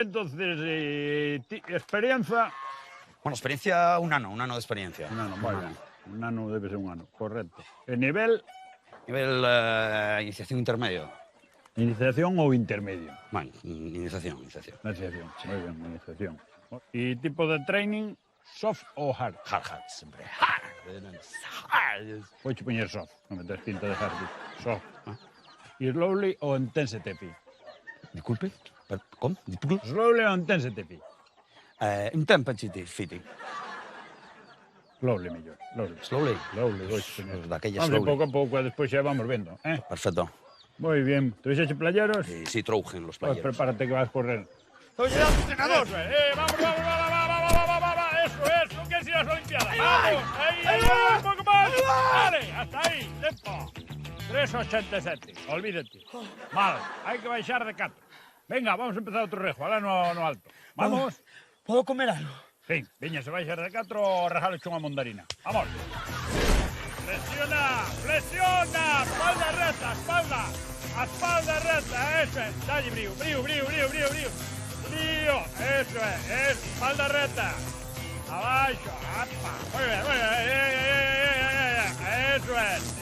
Entonces, experiencia... Bueno, experiencia, un ano de experiencia. Un ano, muy bien. Un ano debe ser un ano, correcto. El nivel... Nivel iniciación intermedio. ¿Iniciación o intermedio? Bueno, iniciación. Iniciación, muy bien, iniciación. ¿Y tipo de training, soft o hard? Hard, siempre. Voy a poner soft, no me des pinta de hard. Soft. ¿Y slowly o intensity? Disculpe, com? Disculpe? Slowly o intensity? Intensity fitting. Slowly, millor. Slowly. Slowly, voy a poner. Daquella Vamos slowly. pouco a pouco, despois xa vamos vendo. Perfecto. Moi bien. ¿Tuviste playeros? Sí, troujen los Pues playeros. prepárate que vas a correr. ¡Oye, entrenador! ¡Vamos! ¡Eso! ¿Qué es ir a las Olimpiadas? ¡Vamos! ¡Ahí! ¡Un poco más! ¡Vale! ¡Hasta ahí! ¡Tempo! 3,87. Olvídate. Mal. Hay que baixar de 4. Venga, vamos a empezar otro rejo. Ahora no alto. ¿Vamos? ¿Puedo comer algo? Sí. Viña, se baixar de 4 o rajalo hecho unha mandarina. ¡Vamos! ¡Flexiona! ¡Espalda recta! ¡Espalda recta! Eso es. Dale, brío. Eso es. Espalda recta. Abajo. ¡Apa! Muy bien. Eso es.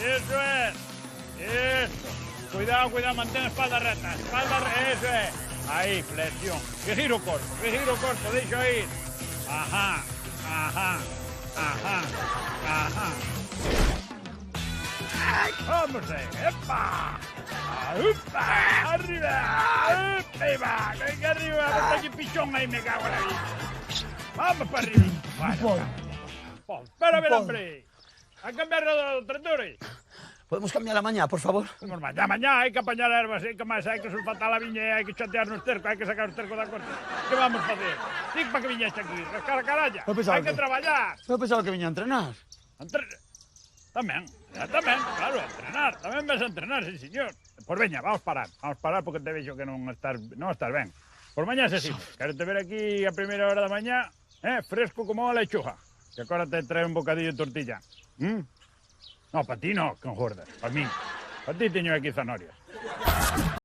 Eso. Cuidado, mantén espalda recta. Eso es. Ahí, flexión. Que giro corto, deixo ir. Ajá. Vamos ¡epa! ¡Arriba! ¡Epa! ¡Venga arriba! ¡Está aquí pichón ahí, me cago en la vida! ¡Vamos para arriba! ¡Espera, hombre! ¡A cambiar los tractores! ¿Podemos cambiar la mañana, por favor? Vamos mañana hay que apañar herbas, hay que sulfatar la viña, hay que chatear los tercos, hay que sacar los tercos da corte. ¿Qué vamos a hacer? Dic para que viñeste aquí, rascar a caralla. Hay que traballar. Yo pensaba que venía a entrenar. Tamén, claro, a entrenar. Tamén vas a entrenar, sí, señor. Pois veña, vamos parar porque te vexo que non estás ben. Por mañá se sigo. Quero te ver aquí a primeira hora da mañá, fresco como a lechuga. Que agora te trae un bocadillo de tortilla. No, para ti no, con gordas. Para mí. Para ti teño aquí zanorias.